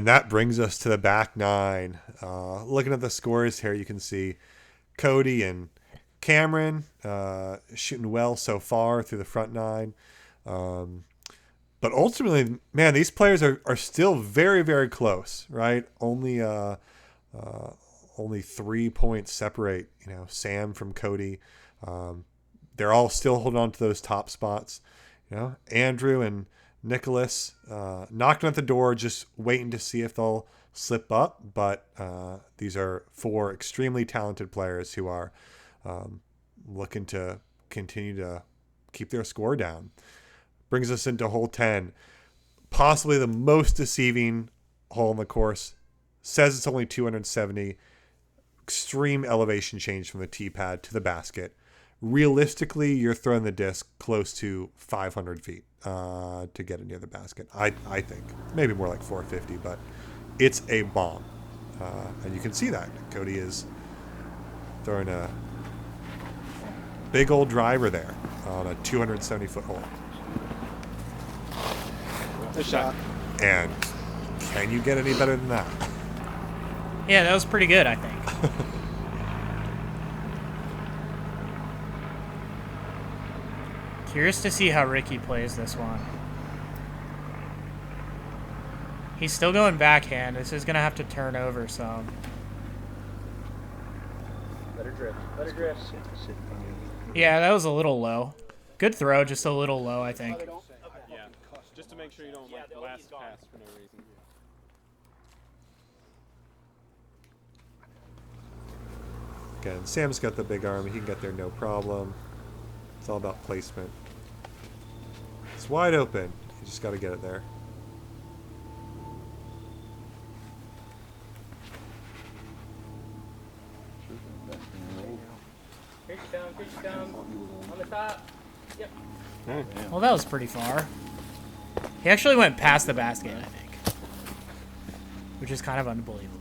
And that brings us to the back nine. Looking at the scores here, you can see Cody and Cameron shooting well so far through the front nine. But ultimately, man, these players are still very, very close, right? Only 3 points separate, Sam from Cody. They're all still holding on to those top spots. Andrew and Nicholas knocking at the door, just waiting to see if they'll slip up. But these are 4 extremely talented players who are looking to continue to keep their score down. Brings us into hole 10, possibly the most deceiving hole in the course. Says it's only 270. Extreme elevation change from the tee pad to the basket. Realistically, you're throwing the disc close to 500 feet to get it near the basket. I think maybe more like 450, but it's a bomb, and you can see that Cody is throwing a big old driver there on a 270-foot hole. Good shot. And can you get any better than that? Yeah, that was pretty good, I think. Curious to see how Ricky plays this one. He's still going backhand. This is going to have to turn over some. Let her drift. Let her drift. Yeah, that was a little low. Good throw, just a little low, I think. Yeah, just to make sure you don't last pass for no reason. Again, Sam's got the big arm. He can get there no problem. It's all about placement. It's wide open. You just got to get it there. Here she comes. On the top. Yep. Well, that was pretty far. He actually went past the basket, I think. Which is kind of unbelievable.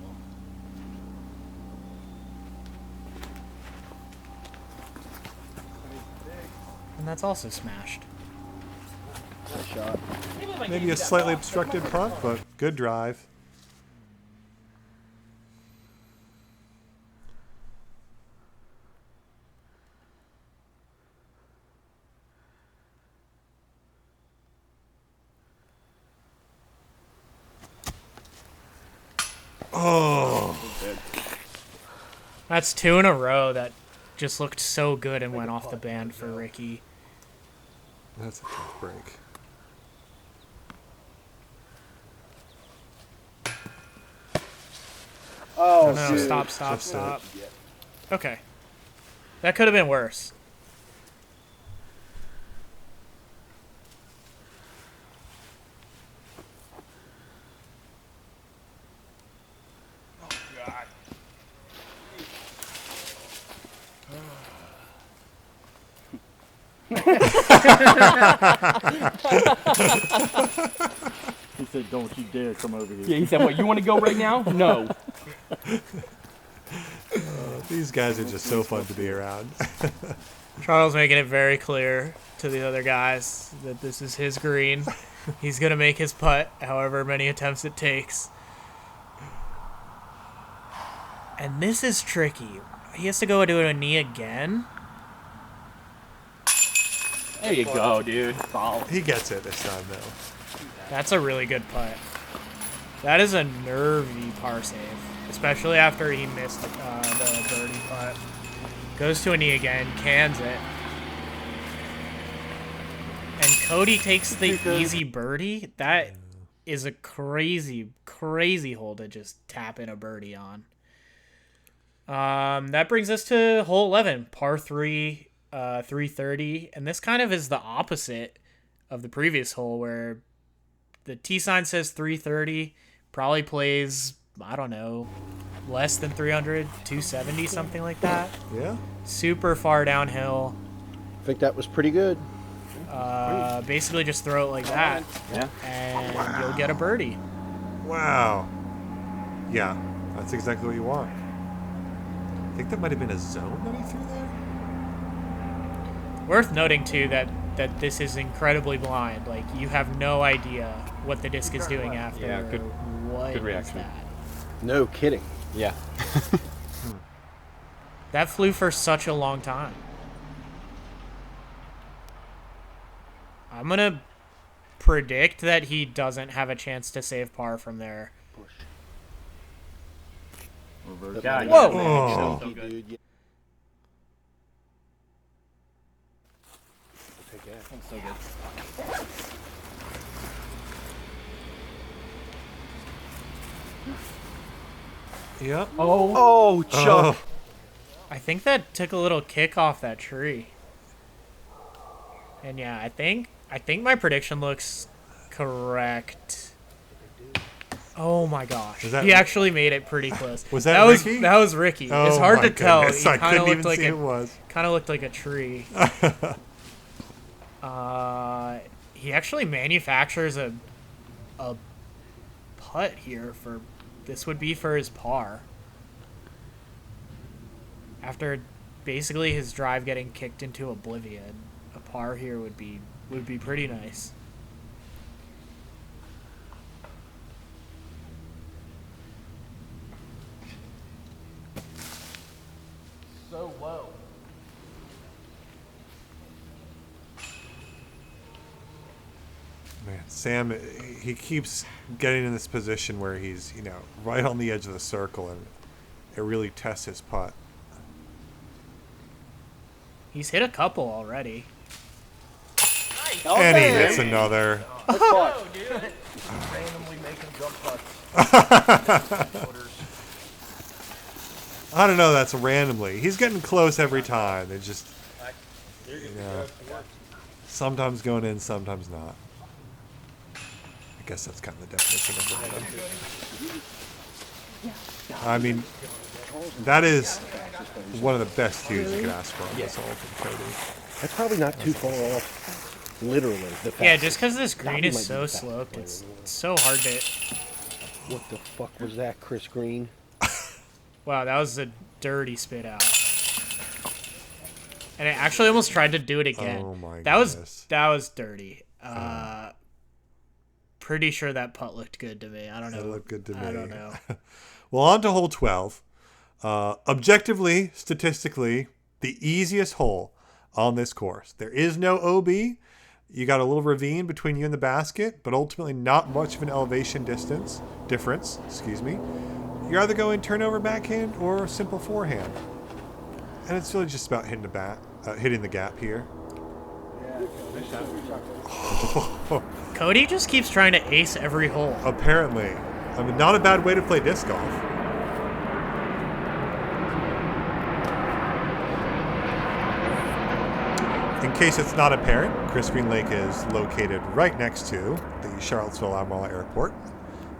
And that's also smashed. Nice shot. Maybe a slightly obstructed putt, but good drive. Oh. That's 2 in a row that just looked so good and went off the band for Ricky. That's a tough break. Oh, no, stop. Okay. That could have been worse. Oh, God. He said, "Don't you dare come over here." Yeah, he said, "What? You want to go right now?" No. These guys are just so fun to be around. Charles making it very clear to the other guys that this is his green. He's going to make his putt however many attempts it takes. And this is tricky. He has to go do a knee again. There you go, dude. Foul. He gets it this time, though. That's a really good putt. That is a nervy par save, especially after he missed the birdie putt. Goes to a knee again, cans it. And Cody takes the easy birdie. That is a crazy, crazy hole to just tap in a birdie on. That brings us to hole 11, par 3, 330. And this kind of is the opposite of the previous hole where the tee sign says 330, probably plays, I don't know, less than 300, 270, something like that. Yeah. Super far downhill. I think that was pretty good. Basically just throw it like that. Yeah. And you'll get a birdie. Wow. Yeah, that's exactly what you want. I think that might have been a zone that he threw there. Worth noting, too, that this is incredibly blind. Like, you have no idea what the disc is doing after What Good is reaction. that? No kidding. Yeah. That flew for such a long time. I'm going to predict that he doesn't have a chance to save par from there. Reverse. God, Whoa. Oh. So good. Yeah. Take that. That's so good. Yep. Oh, Chuck. I think that took a little kick off that tree. And yeah, I think my prediction looks correct. Oh my gosh. Was that He Rick- actually made it pretty close. Was that Ricky? That was Ricky. Oh It's hard my to tell. goodness, He I kind of couldn't looked even like see who it was. kind of looked like a tree. He actually manufactures a putt here for this would be for his par. After basically his drive getting kicked into oblivion, a par here would be pretty nice. So low. Man, Sam, he keeps getting in this position where he's, right on the edge of the circle, and it really tests his putt. He's hit a couple already. And he hits another. Oh, dude. Randomly making jump putts. I don't know, that's randomly. He's getting close every time. They just, sometimes going in, sometimes not. I guess that's kind of the definition of random. I mean, that is one of the best cues you could ask for on this hole from Cody. That's probably not too far off. Literally. The fact Yeah, just because this green Bobby is might be so the fastest sloped, player it's in the world. so hard to. What the fuck was that, Chris Greene? Wow, that was a dirty spit out. And it actually almost tried to do it again. Oh my that goodness. was dirty. Pretty sure that putt looked good to me. I don't know. It looked good to me. I don't know. Well, on to hole 12. Objectively, statistically, the easiest hole on this course. There is no OB. You got a little ravine between you and the basket, but ultimately not much of an elevation difference. You're either going turnover backhand or simple forehand, and it's really just about hitting the gap here. Cody just keeps trying to ace every hole. Apparently, I mean, not a bad way to play disc golf. In case it's not apparent, Chris Green Lake is located right next to the Charlottesville Admiral Airport.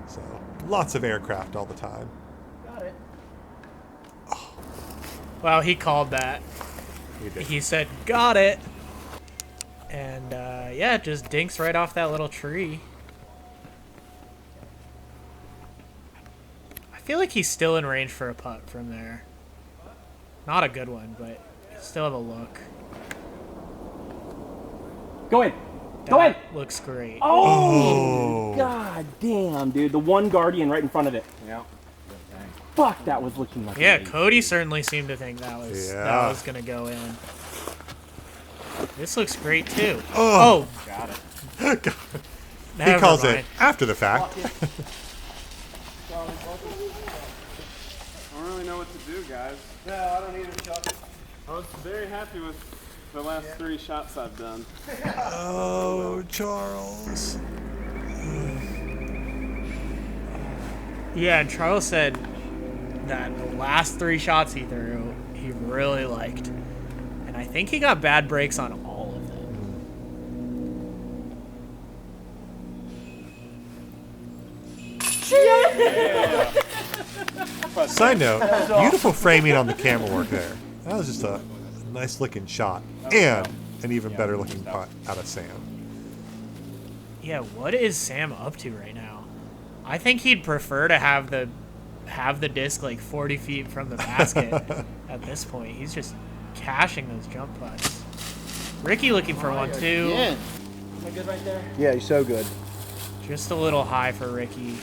So lots of aircraft all the time. Got it. Wow, he called that. We did. He said, "Got it." And yeah, it just dinks right off that little tree. I feel like he's still in range for a putt from there. Not a good one, but still have a look. Go in. Go in. That looks great. Oh, god damn, dude. The one guardian right in front of it. Yeah. Fuck, that was looking like Yeah, a- Cody certainly seemed to think that was Yeah. gonna go in. This looks great too. Oh. Got it. He Never calls mind. it after the fact. I don't really know what to do, guys. No, I don't either, Chuck. I was very happy with the last 3 shots I've done. Oh, Charles. Yeah, and Charles said that the last 3 shots he threw, he really liked. And I think he got bad breaks on all of them. Side note, beautiful framing on the camera work there. That was just a nice looking shot. And an even better looking putt out of Sam. Yeah, what is Sam up to right now? I think he'd prefer to have the disc like 40 feet from the basket at this point. He's just cashing those jump putts. Ricky looking for one too. Yeah. Am I good right there? Yeah, he's so good. Just a little high for Ricky.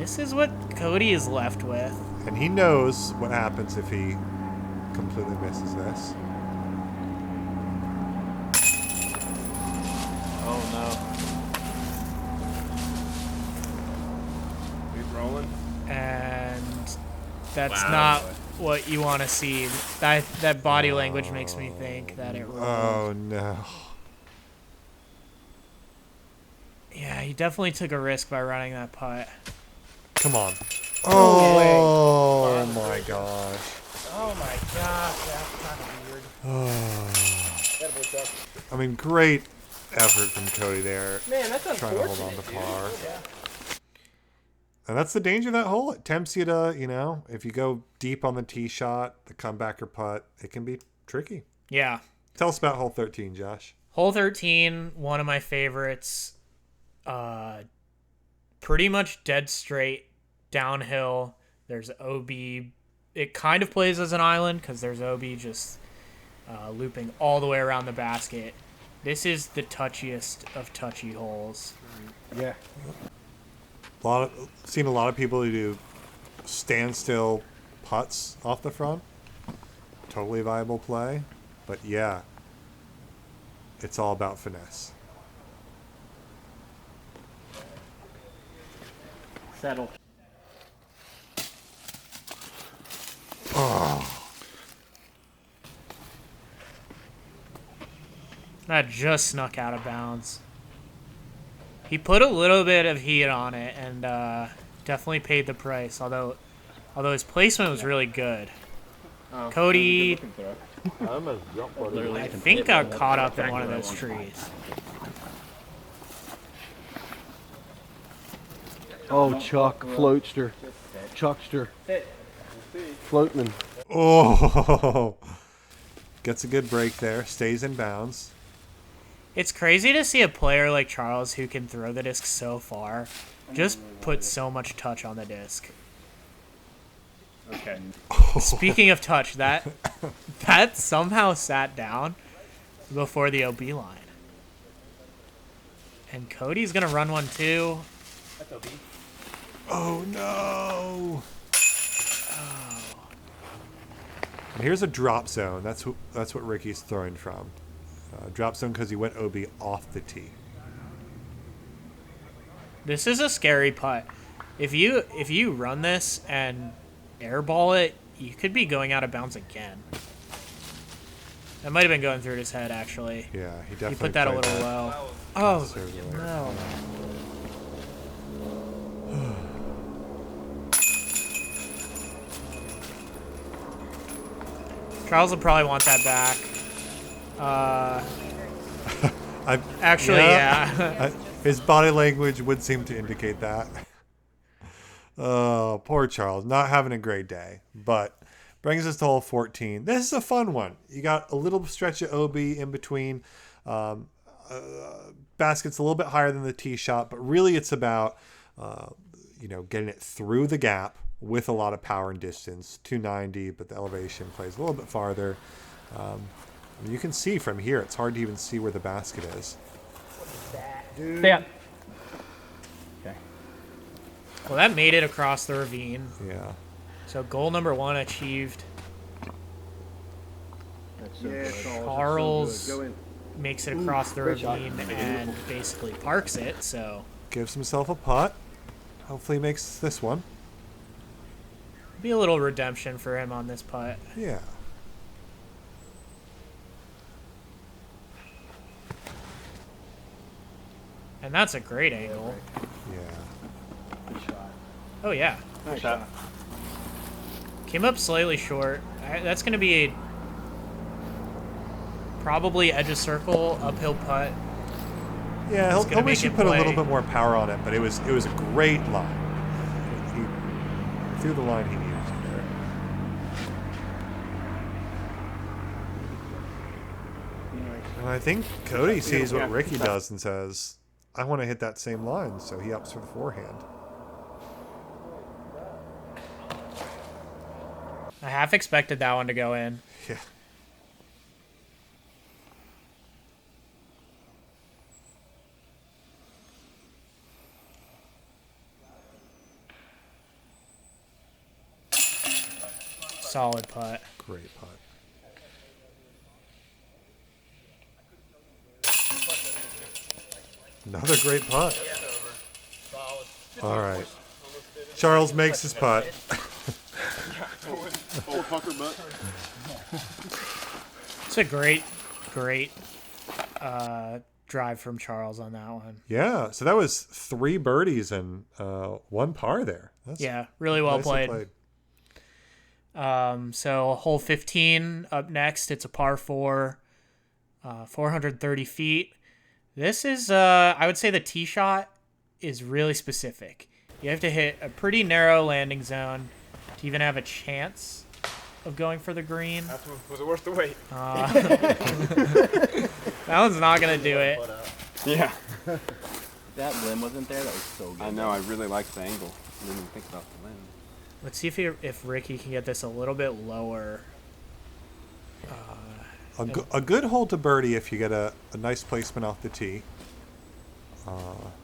This is what Cody is left with. And he knows what happens if he completely misses this. Oh no. He's rolling. And that's not what you want to see. That body language makes me think that it rolled. Oh no. Yeah, he definitely took a risk by running that putt. Come on. Oh my gosh. Oh my gosh, that's kind of weird. I mean, great effort from Cody there. Man, that's Trying to hold on unfortunate. to par. Yeah. And that's the danger of that hole. It tempts you to, if you go deep on the tee shot, the comebacker putt, it can be tricky. Yeah. Tell us about hole 13, Josh. Hole 13, one of my favorites. Pretty much dead straight downhill. There's OB. It kind of plays as an island because there's OB just looping all the way around the basket. This is the touchiest of touchy holes. Yeah. Seen a lot of people who do standstill putts off the front. Totally viable play. But yeah, it's all about finesse. Settle. That just snuck out of bounds. He put a little bit of heat on it and definitely paid the price. Although his placement was really good. Cody, I almost jumped for it. I think, got caught up in one of those trees. Oh, Chuck, floatster. Chuckster. Floatman. Oh, gets a good break there. Stays in bounds. It's crazy to see a player like Charles who can throw the disc so far just put so much touch on the disc. Okay. Speaking of touch, that somehow sat down before the OB line. And Cody's going to run one too. That's OB. Oh no! And here's a drop zone. That's what Ricky's throwing from. Drop zone because he went OB off the tee. This is a scary putt. If you run this and airball it, you could be going out of bounds again. That might have been going through his head, actually. Yeah, he definitely He put that a played little low. Oh, conservatively. no. Charles will probably want that back. Actually, yeah. His body language would seem to indicate that. Oh, poor Charles. Not having a great day. But brings us to hole 14. This is a fun one. You got a little stretch of OB in between. Basket's a little bit higher than the tee shot, but really it's about getting it through the gap with a lot of power and distance. 290, but the elevation plays a little bit farther. You can see from here, it's hard to even see where the basket is. Stay up. Okay. Well, that made it across the ravine. Yeah. So goal number 1 achieved. Charles makes it across the ravine and basically parks it. So Gives himself a putt. Hopefully he makes this one. be a little redemption for him on this putt. Yeah. And that's a great angle. Yeah. Good shot. Oh, yeah. Nice shot. Came up slightly short. That's going to be a probably edge of circle, uphill putt. Yeah, He's he'll gonna wish make he it put a play. little bit more power on it, but it was a great line. He threw the line he needed to there. And I think Cody sees what Ricky does and says, I want to hit that same line, so he ups for the forehand. I half expected that one to go in. Yeah. Solid putt. Great putt. Another great putt. All right. Charles makes his putt. It's a great drive from Charles on that one. Yeah, so that was 3 birdies and 1 par there. That's Yeah, really well nicely played. So hole 15 up next. It's a par 4, 430 feet. This is, I would say the tee shot is really specific. You have to hit a pretty narrow landing zone to even have a chance of going for the green. Was it worth the wait? That one's not going to do it. Yeah. That limb wasn't there. That was so good. I know. I really liked the angle. I didn't even think about the limb. Let's see if Ricky can get this a little bit lower. A good hole to birdie if you get a nice placement off the tee.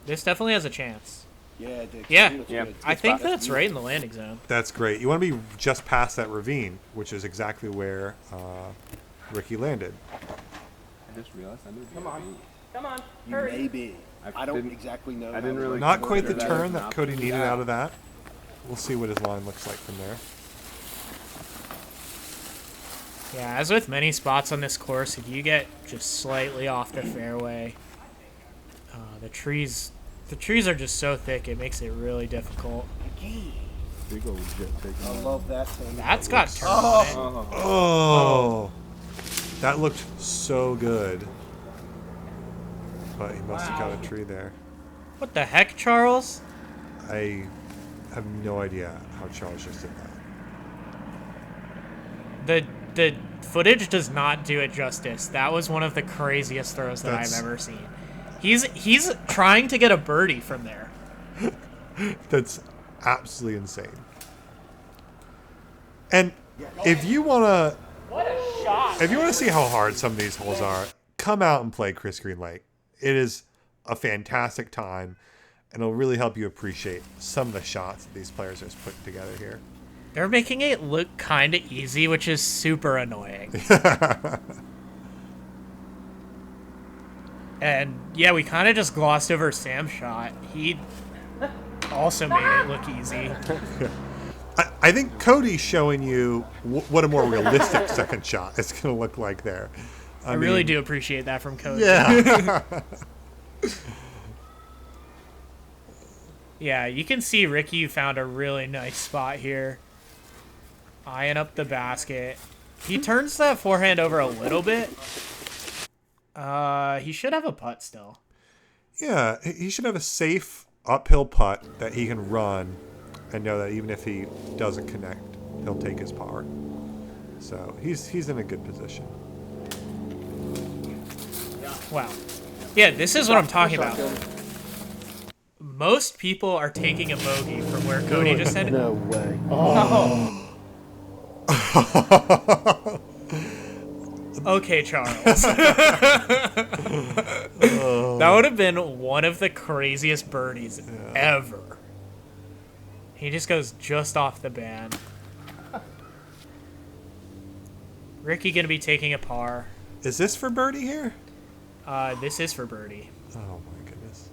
This definitely has a chance. Yeah, Dick. Yeah, Yeah. I think that's right in the landing zone. That's great. You want to be just past that ravine, which is exactly where Ricky landed. I just realized I moved. Come on, You may be. I don't didn't- exactly know. I didn't how really- Not quite the That turn is that an Cody option. needed out of that. We'll see what his line looks like from there. Yeah, as with many spots on this course, if you get just slightly off the fairway, the trees are just so thick it makes it really difficult. Big old jet taking I off. love that thing. That's got turn on it. Oh, that looked so good. But he must have got a tree there. What the heck, Charles? I have no idea how Charles just did that. The footage does not do it justice. That was one of the craziest throws that That's- I've ever seen. He's trying to get a birdie from there. That's absolutely insane. And if you wanna see how hard some of these holes are, come out and play Chris Green Lake. It is a fantastic time, and it'll really help you appreciate some of the shots that these players are putting together here. They're making it look kind of easy, which is super annoying. And yeah, we kind of just glossed over Sam's shot. He also made it look easy. I think Cody's showing you what a more realistic second shot is going to look like there. I really do appreciate that from Cody. Yeah. Yeah, you can see Ricky found a really nice spot here. Eyeing up the basket. He turns that forehand over a little bit. He should have a putt still. Yeah, he should have a safe uphill putt that he can run and know that even if he doesn't connect, he'll take his par. So he's in a good position. Wow. Yeah, this is what I'm talking about. Most people are taking a bogey from where Cody just ended. No way. Okay, Charles. That would have been one of the craziest birdies ever. He just goes just off the band. Ricky gonna be taking a par. Is this for birdie here? This is for birdie. Oh my goodness.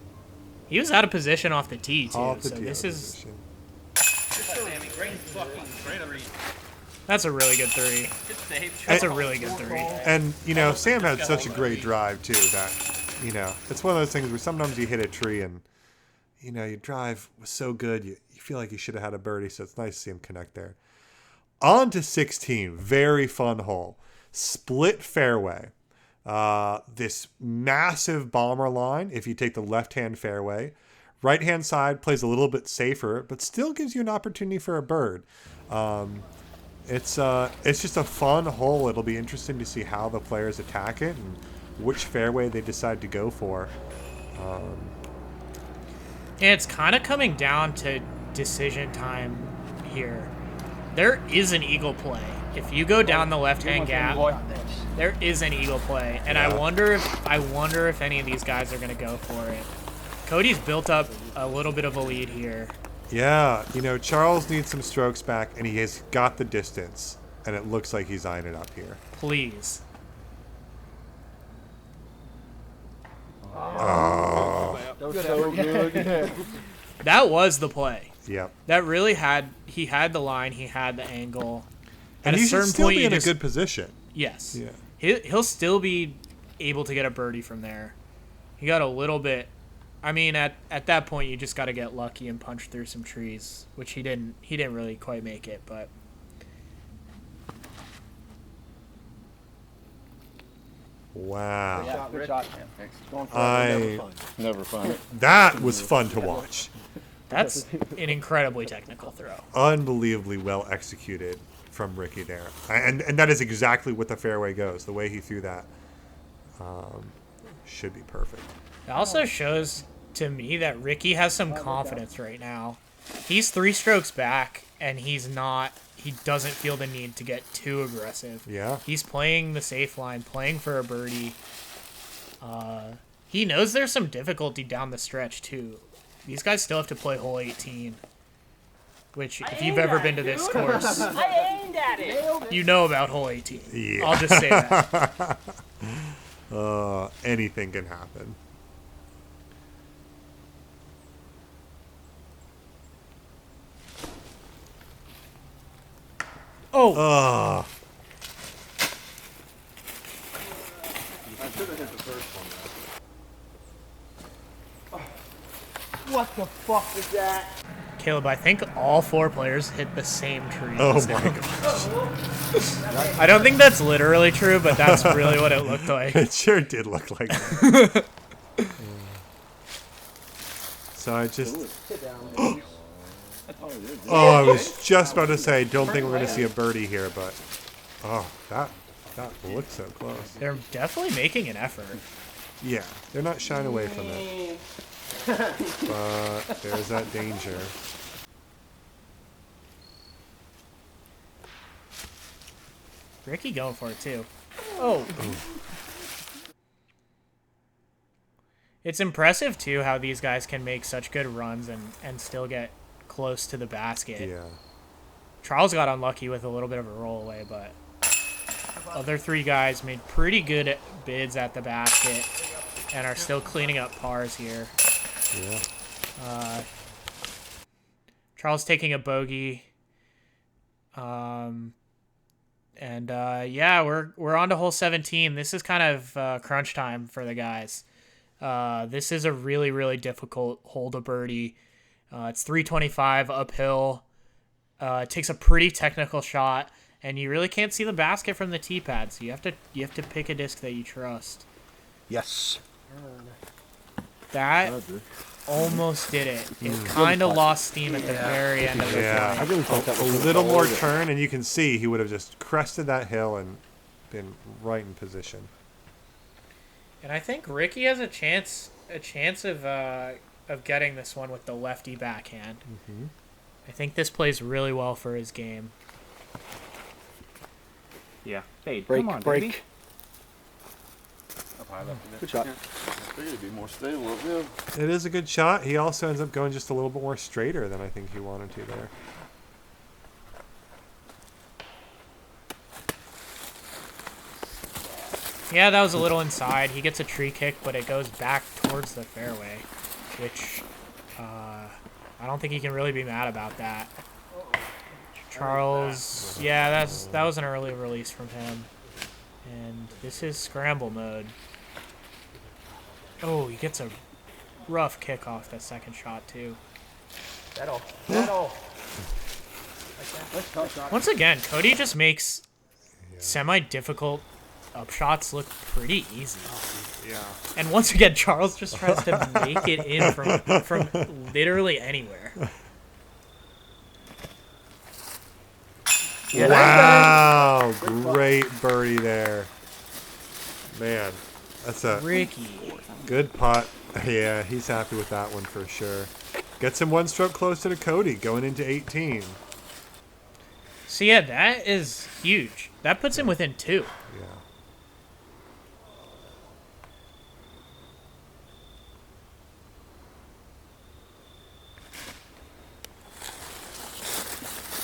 He was out of position off the tee too, Off the so tee this out of is position. that's a really good three. That's a really good three. And, you know, Sam had such a great drive, too, that, you know, it's one of those things where sometimes you hit a tree and, you know, your drive was so good, you feel like you should have had a birdie, so it's nice to see him connect there. On to 16. Very fun hole. Split fairway. This massive bomber line, if you take the left-hand fairway. Right-hand side plays a little bit safer, but still gives you an opportunity for a bird. It's just a fun hole. It'll be interesting to see how the players attack it and which fairway they decide to go for. And it's kind of coming down to decision time here. There is an eagle play. If you go down the left-hand gap, there is an eagle play, and I wonder if any of these guys are going to go for it. Cody's built up a little bit of a lead here. Yeah, you know, Charles needs some strokes back, and he has got the distance. and it looks like he's eyeing it up here. Please. Oh. That was so good. That was the play. Yep. That really he had the line, he had the angle. And At he a should certain still point, be you in just, a good position. yes. Yeah. He'll still be able to get a birdie from there. He got a little bit. I mean, at that point, you just got to get lucky and punch through some trees, which he didn't. He didn't really quite make it, but. Wow. Yeah, good shot, man. Thanks. Going for Never fun. That was fun to watch. That's an incredibly technical throw. Unbelievably well executed from Ricky there. And that is exactly what the fairway goes. The way he threw that should be perfect. It also shows to me that Ricky has some confidence right now. He's 3 strokes back, and he doesn't feel the need to get too aggressive. Yeah. He's playing the safe line, playing for a birdie. He knows there's some difficulty down the stretch, too. These guys still have to play hole 18, which, if you've ever been to this course, I aimed at it. you know about hole 18. Yeah. I'll just say that. Anything can happen. Oh, Oh. I should have hit the first one. What the fuck was that? Caleb, I think all 4 players hit the same tree. Oh just my now. gosh. I don't think that's literally true, but that's really what it looked like. It sure did look like that. So I just... Oh, I was just about to say, don't think we're going to see a birdie here, but... Oh, that looked so close. They're definitely making an effort. Yeah, they're not shying away from it. But there's that danger. Ricky going for it, too. Oh. It's impressive, too, how these guys can make such good runs and still get close to the basket. Yeah. Charles got unlucky with a little bit of a roll away, but other 3 guys made pretty good bids at the basket and are still cleaning up pars here. Yeah. Charles taking a bogey. Yeah, we're on to hole 17. This is kind of crunch time for the guys. This is a really, really difficult hole to birdie. It's 325 uphill. It takes a pretty technical shot, and you really can't see the basket from the tee pad, so you have to pick a disc that you trust. Yes. That almost did it. It kind of lost steam at the very end of the Yeah. play. really thought that A was little more turn, and you can see he would have just crested that hill and been right in position. And I think Ricky has a chance of getting this one with the lefty backhand. Mm-hmm. I think this plays really well for his game. Yeah. Fade. Break, Come on, break. baby. Good shot. Figured it'd be more stable up there. It is a good shot. He also ends up going just a little bit more straighter than I think he wanted to there. Yeah, that was a little inside. He gets a tree kick, but it goes back towards the fairway, which I don't think he can really be mad about that. Charles, yeah, that was an early release from him. And this is scramble mode. Oh, he gets a rough kick off that second shot, too. That'll. Once again, Cody just makes semi-difficult upshots look pretty easy. Yeah. And once again, Charles just tries to make it in from literally anywhere. Wow, great birdie there. Man, that's a Ricky. good putt. Yeah, he's happy with that one for sure. Gets him 1 stroke closer to Cody going into 18. So yeah, that is huge. That puts him within 2. Yeah.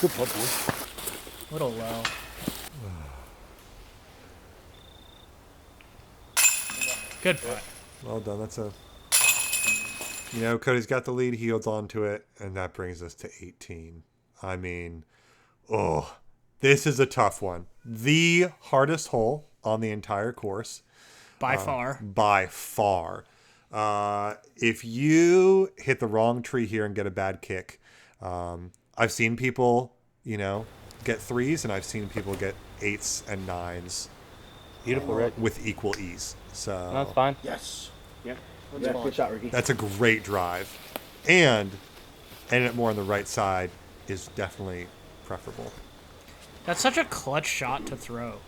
Good putt, boy. A little low. Good putt. Well done. That's a... You know, Cody's got the lead. He holds on to it, and that brings us to 18. I mean, oh, this is a tough one. The hardest hole on the entire course. By far. By far. If you hit the wrong tree here and get a bad kick, I've seen people, you know, get 3s, and I've seen people get 8s and 9s. Beautiful, Rick. With equal ease. So That's fine. Yes. Yep. Yeah, good shot, Ricky. that's a great drive. And ending it more on the right side is definitely preferable. That's such a clutch shot to throw.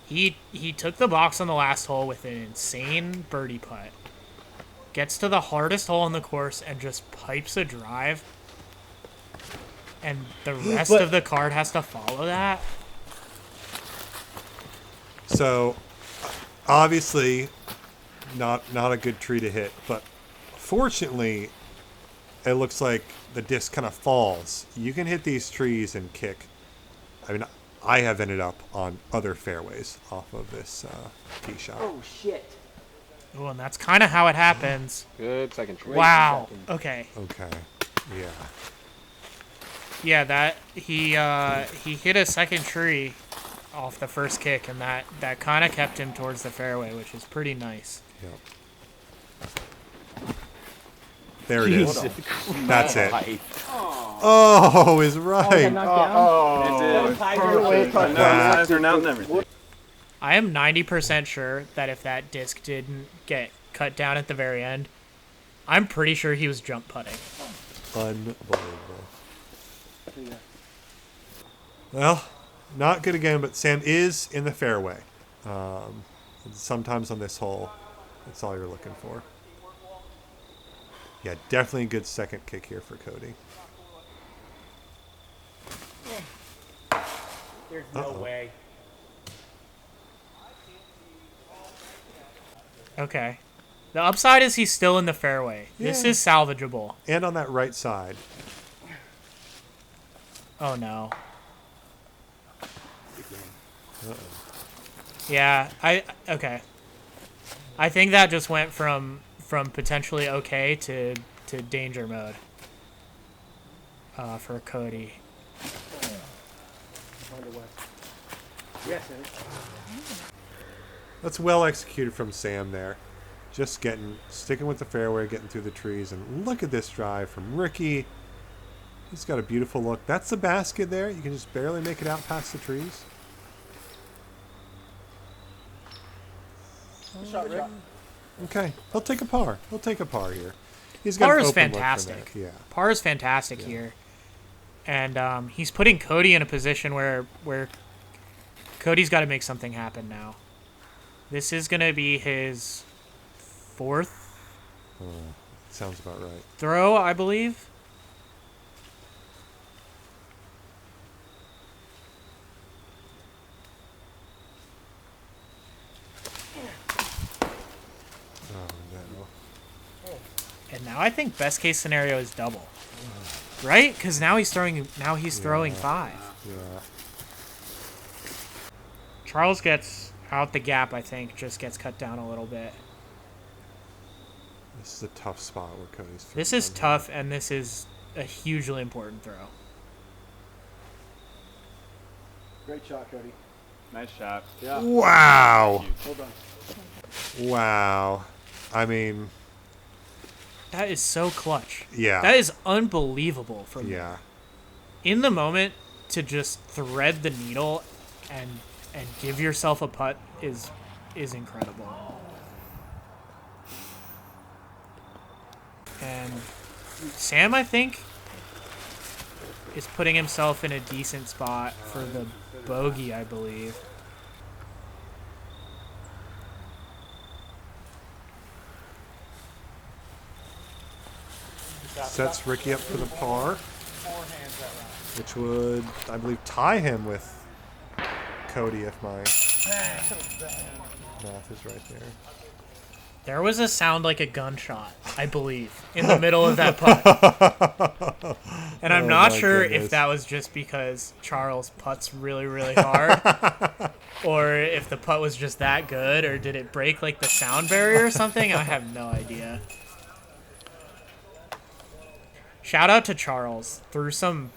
He took the box on the last hole with an insane birdie putt. Gets to the hardest hole on the course and just pipes a drive. And the rest of the card has to follow that. So obviously not a good tree to hit, but fortunately it looks like the disc kind of falls. You can hit these trees and kick. I mean, I have ended up on other fairways off of this tee shot. Oh, shit. Oh, and that's kind of how it happens. Good second tree. Wow. Okay. Okay. Yeah. Yeah, that he hit a second tree off the first kick, and that kind of kept him towards the fairway, which is pretty nice. Yep. There it is. That's it. Oh, is right. I am 90% sure that if that disc didn't get cut down at the very end, I'm pretty sure he was jump putting. Unbelievable. Well, not good again, but Sam is in the fairway. Sometimes on this hole, that's all you're looking for. Yeah, definitely a good second kick here for Cody. There's no way. Okay. The upside is he's still in the fairway. This Yeah. is salvageable. And on that right side. Oh no. Uh-oh. Yeah, okay. I think that just went from potentially okay to danger mode for Cody. That's well executed from Sam there. Just sticking with the fairway, getting through the trees. And look at this drive from Ricky. He's got a beautiful look. That's the basket there. You can just barely make it out past the trees. Good shot, Rick. Okay, he'll take a par. He'll take a par here. He's got Par an is open look from fantastic. there. Yeah. Par is fantastic here. And he's putting Cody in a position where Cody's got to make something happen now. This is going to be his fourth Sounds about right. throw, I believe. Oh, no. And now I think best case scenario is double. Right? Because now he's throwing 5. Yeah. Charles gets out the gap, I think, just gets cut down a little bit. This is a tough spot where Cody's throwing. This is tough, and this is a hugely important throw. Great shot, Cody. Nice shot. Yeah. Wow. Hold on. Wow. I mean, That is so clutch. yeah. That is unbelievable from him. Yeah. In the moment to just thread the needle and give yourself a putt is incredible. And Sam, I think, is putting himself in a decent spot for the bogey, I believe. Sets Ricky up for the par, which would, I believe, tie him with Cody if my math is right there. There was a sound like a gunshot, I believe, in the middle of that putt. And I'm not sure if that was just because Charles putts really, really hard, or if the putt was just that good, or did it break like the sound barrier or something? I have no idea. Shout out to Charles. Threw some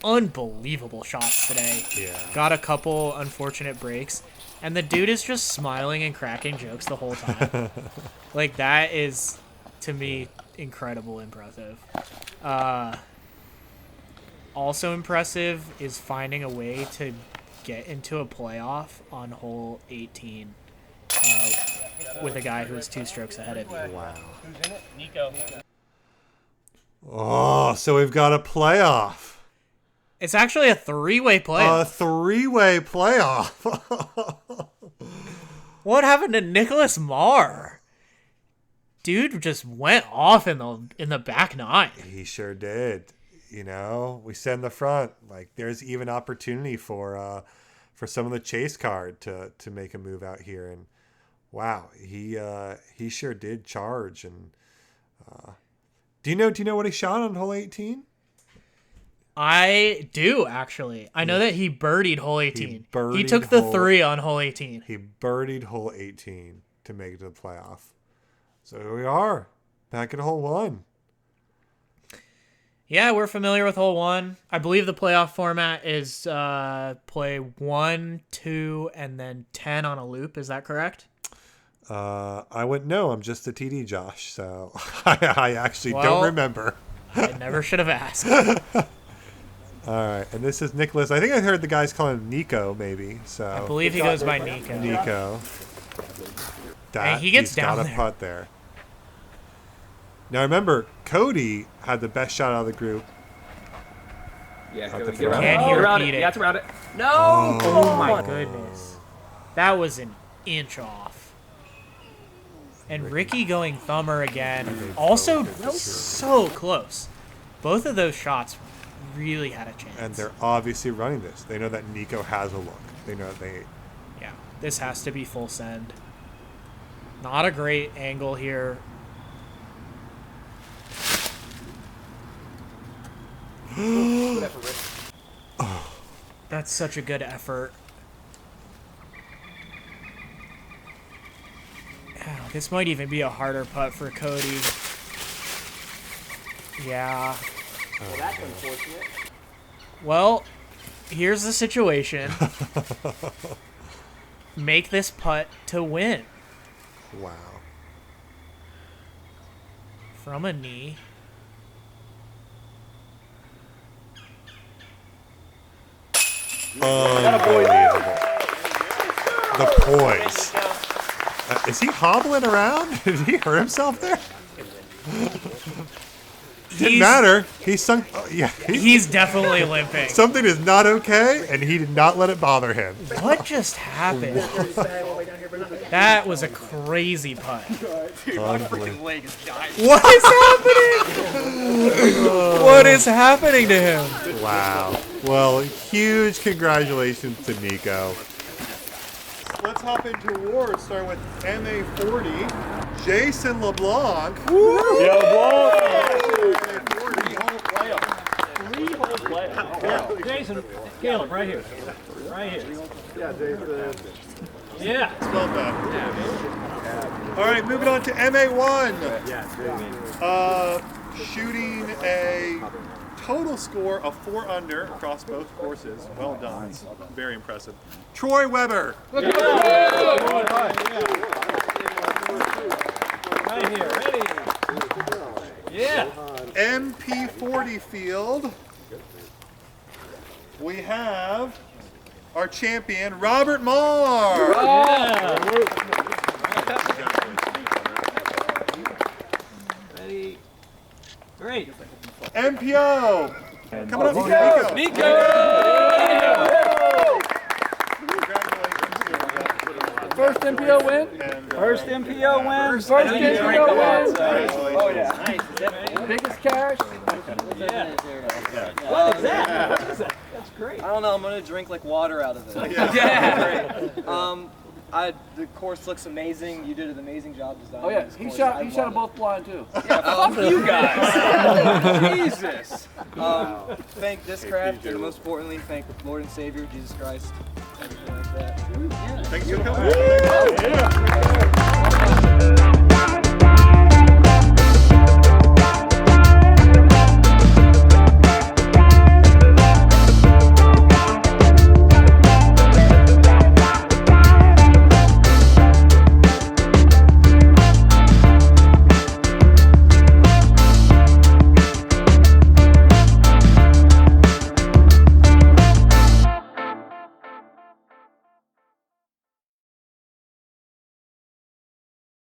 unbelievable shots today. Yeah. Got a couple unfortunate breaks. And the dude is just smiling and cracking jokes the whole time. Like, that is, to me, incredible impressive. Also impressive is finding a way to get into a playoff on hole 18 with a guy who is 2 strokes ahead of you. Wow. Who's in it? Nico. Oh, so we've got a playoff. It's actually a 3-way playoff. A 3-way playoff. What happened to Nicholas Marr? Dude just went off in the back 9. He sure did. You know, we said in the front, like, there's even opportunity for some of the chase card to make a move out here, and wow, he sure did charge. And do you know what he shot on hole 18? I do, actually. I know that he birdied hole 18. He birdied took the hole- 3 on hole 18. He birdied hole 18 to make it to the playoff. So here we are, back at hole 1. Yeah, we're familiar with hole 1. I believe the playoff format is play 1, 2, and then 10 on a loop. Is that correct? I wouldn't know. I'm just a TD, Josh, so I actually don't remember. I never should have asked. All right, and this is Nicholas. I think I heard the guys call him Nico, maybe. So I believe he goes by Nico. Nico. Hey, he gets he's down got a there. putt there. Now remember, Cody had the best shot out of the group. Yeah, At the get around front. it. Can he Get around repeat it. it? You have to round it. No! Oh my goodness. That was an inch off. And Ricky going thumber again. Also so close. Both of those shots really had a chance. And they're obviously running this. They know that Nico has a look. They know they... Yeah, this has to be full send. Not a great angle here. Good effort, Rick. That's such a good effort. Oh, this might even be a harder putt for Cody. Yeah. Well, that's unfortunate. Well, here's the situation. Make this putt to win. Wow. From a knee. Unbelievable. The poise. Is he hobbling around? Did he hurt himself there? Didn't matter. He sunk. Yeah. He's definitely limping. Something is not okay, and he did not let it bother him. What just happened? That was a crazy putt. Unbelievable. What is happening? What is happening to him? Wow. Well, huge congratulations to Nico. Let's hop into awards, starting with MA40, Jason LeBlanc. Yeah, LeBlanc. Three-hole playoff. Yeah. Jason, Caleb, right here. Right here. Yeah, Jason. Yeah. Well done. All right, moving on to MA1. Shooting a total score of 4 under across both courses. Well done. Very impressive. Troy Weber. Right here. Ready. Yeah. MP40 field. We have our champion, Robert Marr. Yeah. Ready. Great. MPO. Coming up to Nico. Nico. Congratulations. First MPO win. And, First MPO win. First MPO win. Oh yeah. Nice. Biggest cash. Yeah. What is that? What is that? That's great. I don't know. I'm gonna drink like water out of it. Yeah. The course looks amazing. You did an amazing job designing. Oh yeah, this he course. shot I them love both blind too. Yeah, fuck you guys. Jesus. Thank Discraft, and most importantly, thank Lord and Savior Jesus Christ. Everything like that. Thanks for coming.